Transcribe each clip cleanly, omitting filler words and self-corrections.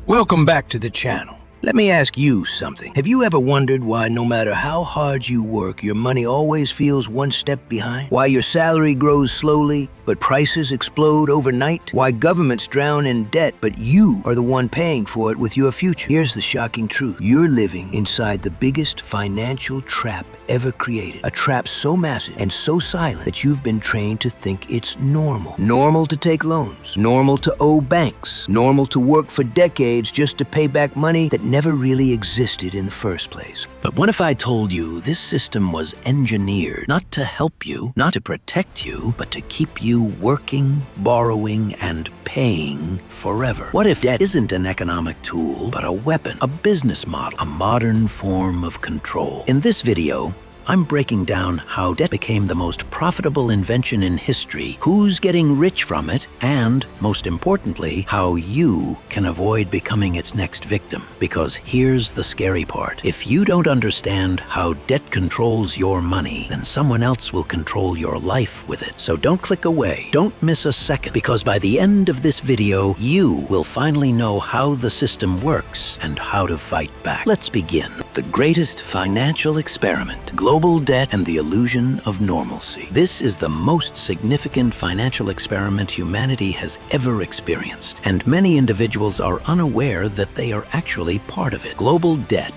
Welcome back to the channel. Let me ask you something. Have you ever wondered why no matter how hard you work, your money always feels one step behind? Why your salary grows slowly, but prices explode overnight? Why governments drown in debt, but you are the one paying for it with your future? Here's the shocking truth. You're living inside the biggest financial trap ever created. A trap so massive and so silent that you've been trained to think it's normal. Normal to take loans. Normal to owe banks. Normal to work for decades just to pay back money that never really existed in the first place. But what if I told you this system was engineered not to help you, not to protect you, but to keep you working, borrowing, and paying forever? What if debt isn't an economic tool, but a weapon, a business model, a modern form of control? In this video, I'm breaking down how debt became the most profitable invention in history, who's getting rich from it, and, most importantly, how you can avoid becoming its next victim. Because here's the scary part. If you don't understand how debt controls your money, then someone else will control your life with it. So don't click away. Don't miss a second, because by the end of this video, you will finally know how the system works and how to fight back. Let's begin. The greatest financial experiment, global debt and the illusion of normalcy. This is the most significant financial experiment humanity has ever experienced, and many individuals are unaware that they are actually part of it. Global debt,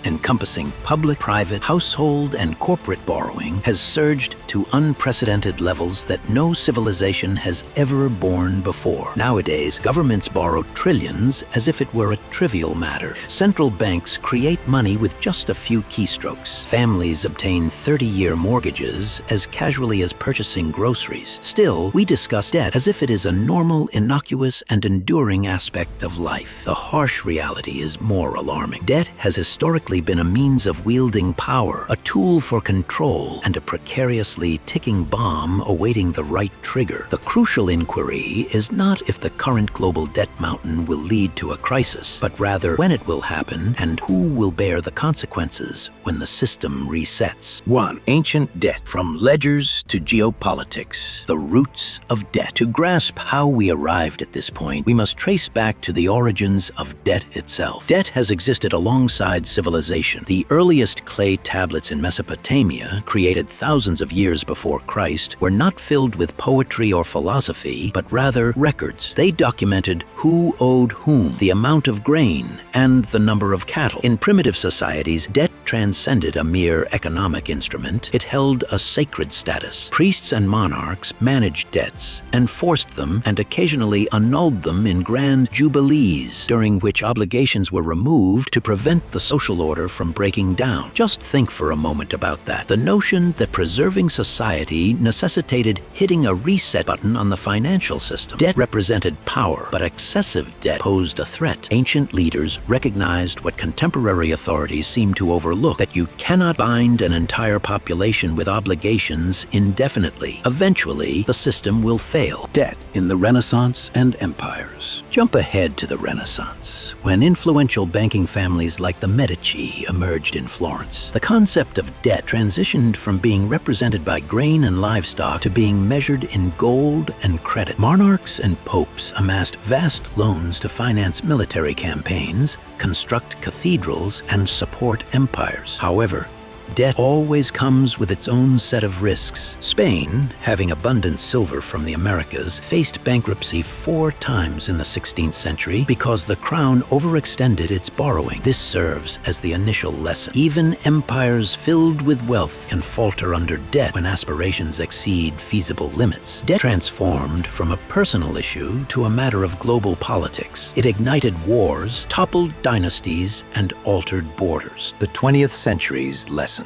encompassing public, private, household, and corporate borrowing, has surged to unprecedented levels that no civilization has ever borne before. Nowadays, governments borrow trillions as if it were a trivial matter. Central banks create money with just a few keystrokes. Families obtain 30-year mortgages as casually as purchasing groceries. Still, we discuss debt as if it is a normal, innocuous, and enduring aspect of life. The harsh reality is more alarming. Debt has historically been a means of wielding power, a tool for control, and a precariously ticking bomb awaiting the right trigger. The crucial inquiry is not if the current global debt mountain will lead to a crisis, but rather when it will happen and who will bear the consequences when the system resets. 1. Ancient debt. From ledgers to geopolitics, the roots of debt. To grasp how we arrived at this point, we must trace back to the origins of debt itself. Debt has existed alongside civilization. The earliest clay tablets in Mesopotamia, created thousands of years before Christ, were not filled with poetry or philosophy, but rather records. They documented who owed whom, the amount of grain, and the number of cattle. In primitive societies, debt transcended a mere economic instrument. It held a sacred status. Priests and monarchs managed debts, enforced them, and occasionally annulled them in grand jubilees, during which obligations were removed to prevent the social order from breaking down. Just think for a moment about that. The notion that preserving society necessitated hitting a reset button on the financial system. Debt represented power, but excessive debt posed a threat. Ancient leaders recognized what contemporary authorities seem to overlook, that you cannot bind an entire population with obligations indefinitely. Eventually, the system will fail. Debt in the Renaissance and empires. Jump ahead to the Renaissance, when influential banking families like the Medici emerged in Florence. The concept of debt transitioned from being represented by grain and livestock to being measured in gold and credit. Monarchs and popes amassed vast loans to finance military campaigns, construct cathedrals, and support empires. However, debt always comes with its own set of risks. Spain, having abundant silver from the Americas, faced bankruptcy 4 times in the 16th century because the crown overextended its borrowing. This serves as the initial lesson. Even empires filled with wealth can falter under debt when aspirations exceed feasible limits. Debt transformed from a personal issue to a matter of global politics. It ignited wars, toppled dynasties, and altered borders. The 20th century's lesson.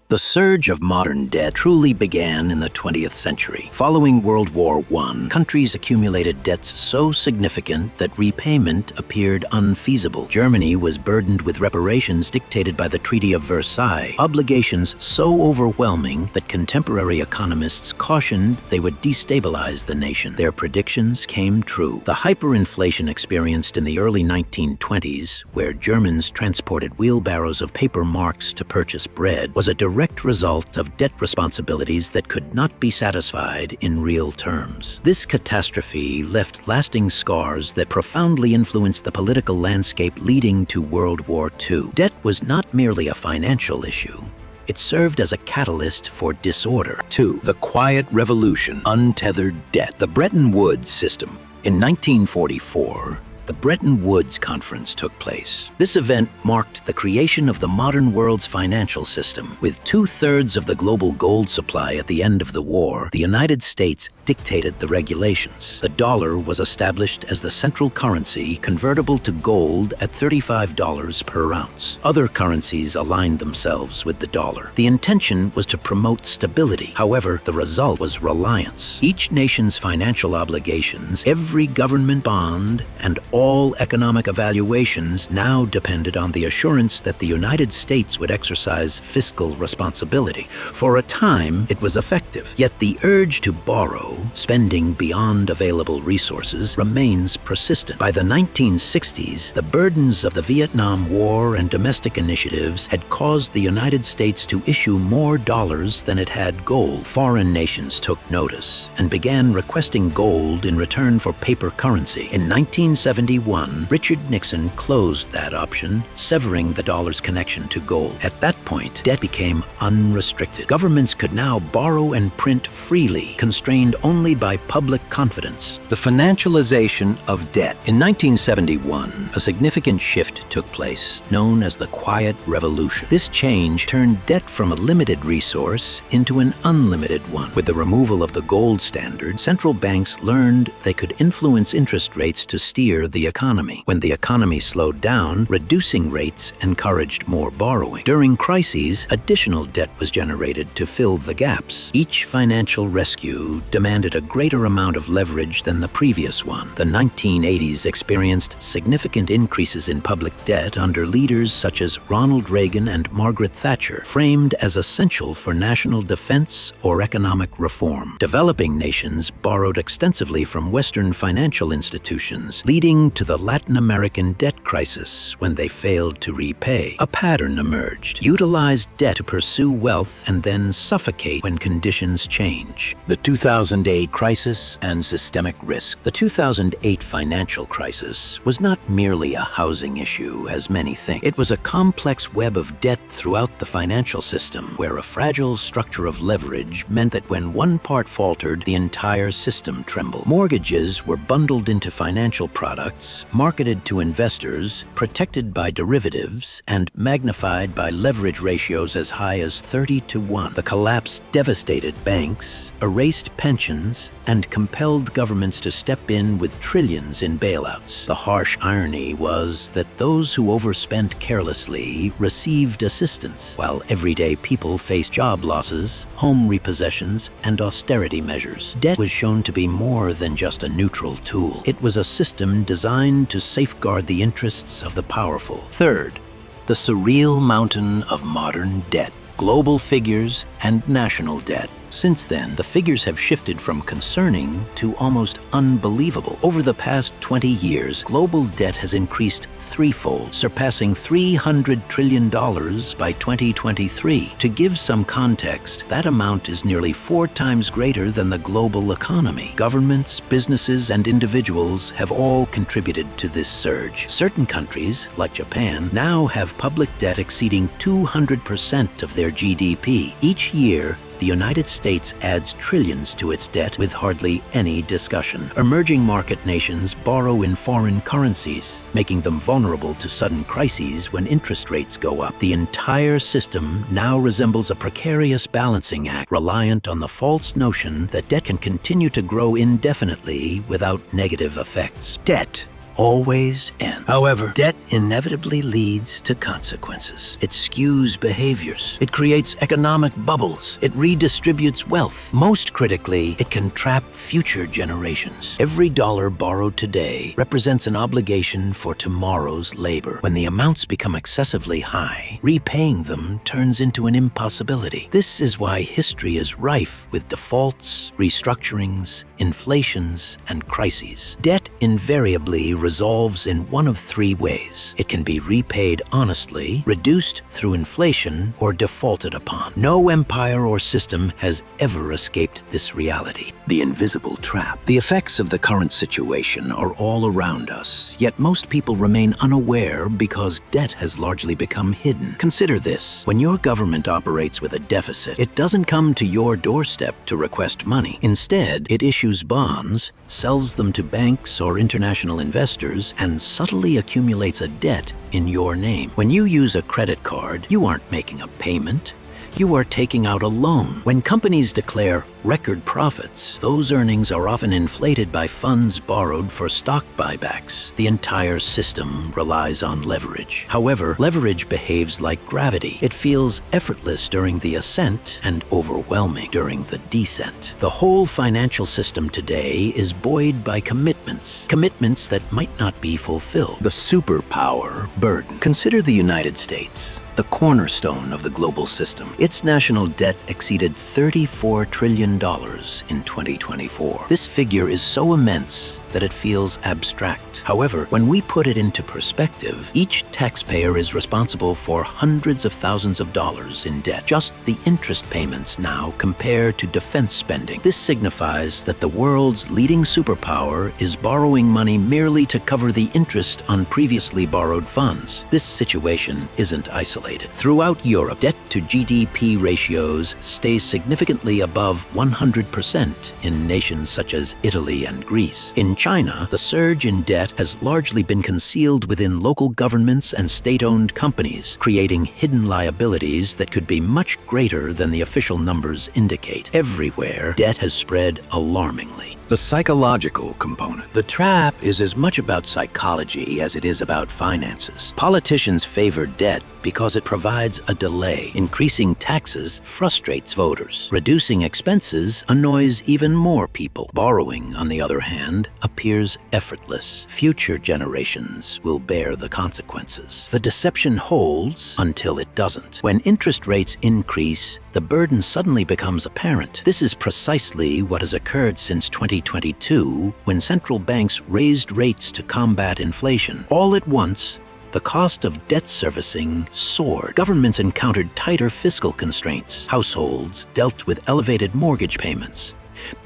The surge of modern debt truly began in the 20th century. Following World War I, countries accumulated debts so significant that repayment appeared unfeasible. Germany was burdened with reparations dictated by the Treaty of Versailles, obligations so overwhelming that contemporary economists cautioned they would destabilize the nation. Their predictions came true. The hyperinflation experienced in the early 1920s, where Germans transported wheelbarrows of paper marks to purchase bread, was a direct direct result of debt responsibilities that could not be satisfied in real terms. This catastrophe left lasting scars that profoundly influenced the political landscape leading to World War II. Debt was not merely a financial issue. It served as a catalyst for disorder. 2. The Quiet Revolution, Untethered Debt. The Bretton Woods System. In 1944, the Bretton Woods Conference took place. This event marked the creation of the modern world's financial system. With 2/3 of the global gold supply at the end of the war, the United States dictated the regulations. The dollar was established as the central currency, convertible to gold at $35 per ounce. Other currencies aligned themselves with the dollar. The intention was to promote stability. However, the result was reliance. Each nation's financial obligations, every government bond, and all economic evaluations now depended on the assurance that the United States would exercise fiscal responsibility. For a time, it was effective. Yet the urge to borrow, spending beyond available resources, remains persistent. By the 1960s, the burdens of the Vietnam War and domestic initiatives had caused the United States to issue more dollars than it had gold. Foreign nations took notice and began requesting gold in return for paper currency. In 1971, Richard Nixon closed that option, severing the dollar's connection to gold. At that point, debt became unrestricted. Governments could now borrow and print freely, constrained only by public confidence. The financialization of debt. In 1971, a significant shift took place, known as the Quiet Revolution. This change turned debt from a limited resource into an unlimited one. With the removal of the gold standard, central banks learned they could influence interest rates to steer the economy. When the economy slowed down, reducing rates encouraged more borrowing. During crises, additional debt was generated to fill the gaps. Each financial rescue demanded a greater amount of leverage than the previous one. The 1980s experienced significant increases in public debt under leaders such as Ronald Reagan and Margaret Thatcher, framed as essential for national defense or economic reform. Developing nations borrowed extensively from Western financial institutions, leading to the Latin American debt crisis when they failed to repay. A pattern emerged: utilize debt to pursue wealth and then suffocate when conditions change. The 2008 crisis and systemic risk. The 2008 financial crisis was not merely a housing issue, as many think. It was a complex web of debt throughout the financial system, where a fragile structure of leverage meant that when one part faltered, the entire system trembled. Mortgages were bundled into financial products, marketed to investors, protected by derivatives, and magnified by leverage ratios as high as 30-1. The collapse devastated banks, erased pensions, and compelled governments to step in with trillions in bailouts. The harsh irony was that those who overspent carelessly received assistance, while everyday people faced job losses, home repossessions, and austerity measures. Debt was shown to be more than just a neutral tool. It was a system designed to safeguard the interests of the powerful. Third, the surreal mountain of modern debt. Global figures and national debt. Since then, the figures have shifted from concerning to almost unbelievable. Over the past 20 years, global debt has increased threefold, surpassing $300 trillion by 2023. To give some context, that amount is nearly 4 times greater than the global economy. Governments, businesses, and individuals have all contributed to this surge. Certain countries, like Japan, now have public debt exceeding 200% of their GDP. Each year, the United States adds trillions to its debt with hardly any discussion. Emerging market nations borrow in foreign currencies, making them vulnerable to sudden crises when interest rates go up. The entire system now resembles a precarious balancing act, reliant on the false notion that debt can continue to grow indefinitely without negative effects. Debt always end. However, debt inevitably leads to consequences. It skews behaviors. It creates economic bubbles. It redistributes wealth. Most critically, it can trap future generations. Every dollar borrowed today represents an obligation for tomorrow's labor. When the amounts become excessively high, repaying them turns into an impossibility. This is why history is rife with defaults, restructurings, inflations, and crises. Debt invariably resolves in one of three ways. It can be repaid honestly, reduced through inflation, or defaulted upon. No empire or system has ever escaped this reality. The invisible trap. The effects of the current situation are all around us, yet most people remain unaware because debt has largely become hidden. Consider this. When your government operates with a deficit, it doesn't come to your doorstep to request money. Instead, it issues bonds, sells them to banks or international investors, and subtly accumulates a debt in your name. When you use a credit card, you aren't making a payment. You are taking out a loan. When companies declare record profits, those earnings are often inflated by funds borrowed for stock buybacks. The entire system relies on leverage. However, leverage behaves like gravity. It feels effortless during the ascent and overwhelming during the descent. The whole financial system today is buoyed by commitments that might not be fulfilled. The superpower burden. Consider the United States, the cornerstone of the global system. Its national debt exceeded $34 trillion in 2024. This figure is so immense that it feels abstract. However, when we put it into perspective, each taxpayer is responsible for hundreds of thousands of dollars in debt. Just the interest payments now compare to defense spending. This signifies that the world's leading superpower is borrowing money merely to cover the interest on previously borrowed funds. This situation isn't isolated. Throughout Europe, debt to GDP ratios stay significantly above 100% in nations such as Italy and Greece. In China, the surge in debt has largely been concealed within local governments and state-owned companies, creating hidden liabilities that could be much greater than the official numbers indicate. Everywhere, debt has spread alarmingly. The psychological component. The trap is as much about psychology as it is about finances. Politicians favor debt because it provides a delay. Increasing taxes frustrates voters. Reducing expenses annoys even more people. Borrowing, on the other hand, appears effortless. Future generations will bear the consequences. The deception holds until it doesn't. When interest rates increase, the burden suddenly becomes apparent. This is precisely what has occurred since 2022, when central banks raised rates to combat inflation. All at once, the cost of debt servicing soared. Governments encountered tighter fiscal constraints. Households dealt with elevated mortgage payments.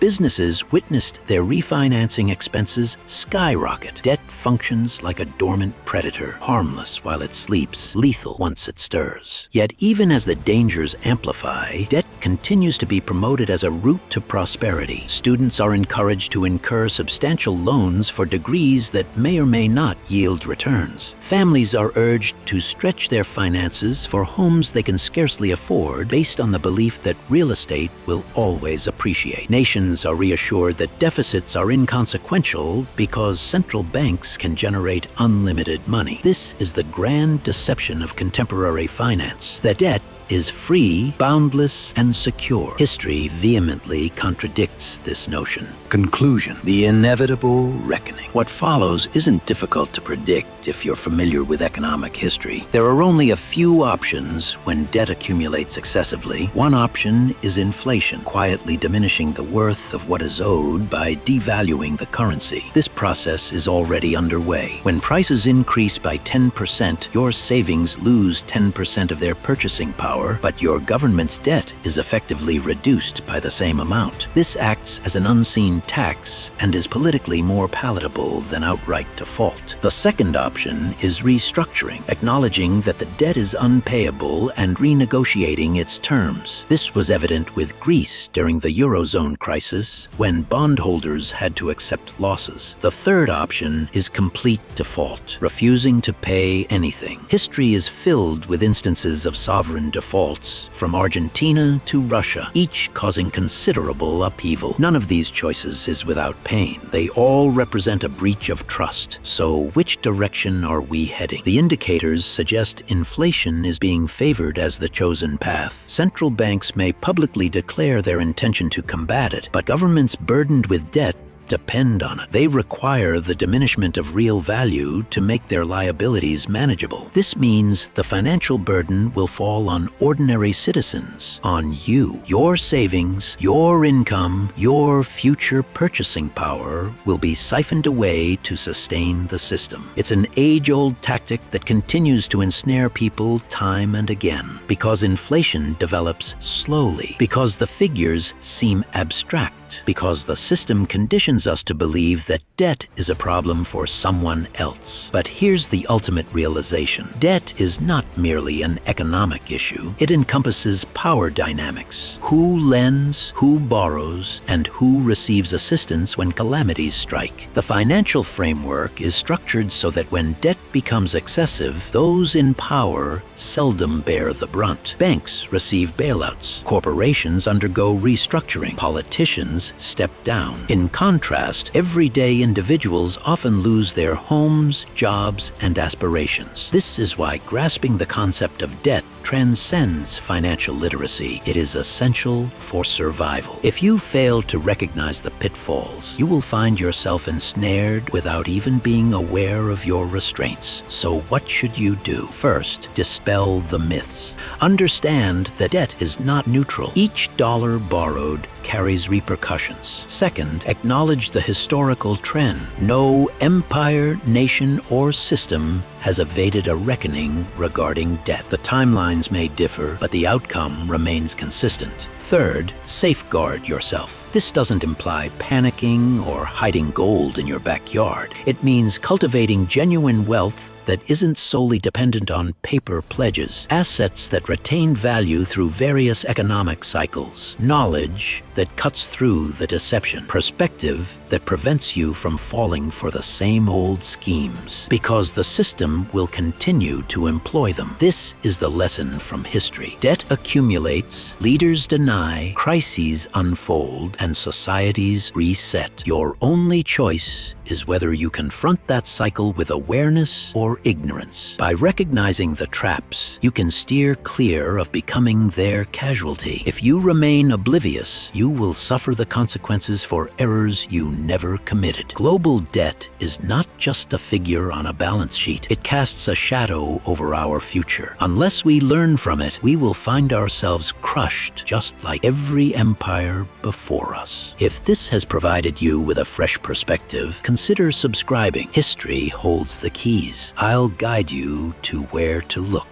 Businesses witnessed their refinancing expenses skyrocket. Debt functions like a dormant predator, harmless while it sleeps, lethal once it stirs. Yet even as the dangers amplify, debt continues to be promoted as a route to prosperity. Students are encouraged to incur substantial loans for degrees that may or may not yield returns. Families are urged to stretch their finances for homes they can scarcely afford based on the belief that real estate will always appreciate. Nations are reassured that deficits are inconsequential because central banks can generate unlimited money. This is the grand deception of contemporary finance, that debt is free, boundless, and secure. History vehemently contradicts this notion. Conclusion: the inevitable reckoning. What follows isn't difficult to predict if you're familiar with economic history. There are only a few options when debt accumulates excessively. One option is inflation, quietly diminishing the worth of what is owed by devaluing the currency. This process is already underway. When prices increase by 10%, your savings lose 10% of their purchasing power, but your government's debt is effectively reduced by the same amount. This acts as an unseen tax and is politically more palatable than outright default. The second option is restructuring, acknowledging that the debt is unpayable and renegotiating its terms. This was evident with Greece during the Eurozone crisis, when bondholders had to accept losses. The third option is complete default, refusing to pay anything. History is filled with instances of sovereign defaults, from Argentina to Russia, each causing considerable upheaval. None of these choices is without pain. They all represent a breach of trust. So which direction are we heading? The indicators suggest inflation is being favored as the chosen path. Central banks may publicly declare their intention to combat it, but governments burdened with debt depend on it. They require the diminishment of real value to make their liabilities manageable. This means the financial burden will fall on ordinary citizens, on you. Your savings, your income, your future purchasing power will be siphoned away to sustain the system. It's an age-old tactic that continues to ensnare people time and again, because inflation develops slowly, because the figures seem abstract, because the system conditions us to believe that debt is a problem for someone else. But here's the ultimate realization. Debt is not merely an economic issue. It encompasses power dynamics. Who lends, who borrows, and who receives assistance when calamities strike. The financial framework is structured so that when debt becomes excessive, those in power seldom bear the brunt. Banks receive bailouts. Corporations undergo restructuring. Politicians step down. In contrast, everyday individuals often lose their homes, jobs, and aspirations. This is why grasping the concept of debt transcends financial literacy. It is essential for survival. If you fail to recognize the pitfalls, you will find yourself ensnared without even being aware of your restraints. So what should you do? First, dispel the myths. Understand that debt is not neutral. Each dollar borrowed carries repercussions. Second, acknowledge the historical trend. No empire, nation, or system has evaded a reckoning regarding debt. The timelines may differ, but the outcome remains consistent. Third, safeguard yourself. This doesn't imply panicking or hiding gold in your backyard. It means cultivating genuine wealth that isn't solely dependent on paper pledges, assets that retain value through various economic cycles, knowledge that cuts through the deception, perspective that prevents you from falling for the same old schemes, because the system will continue to employ them. This is the lesson from history. Debt accumulates, leaders deny, crises unfold, and societies reset. Your only choice is whether you confront that cycle with awareness or ignorance. By recognizing the traps, you can steer clear of becoming their casualty. If you remain oblivious, you will suffer the consequences for errors you never committed. Global debt is not just a figure on a balance sheet. It casts a shadow over our future. Unless we learn from it, we will find ourselves crushed just like every empire before us. If this has provided you with a fresh perspective, consider subscribing. History holds the keys. I'll guide you to where to look.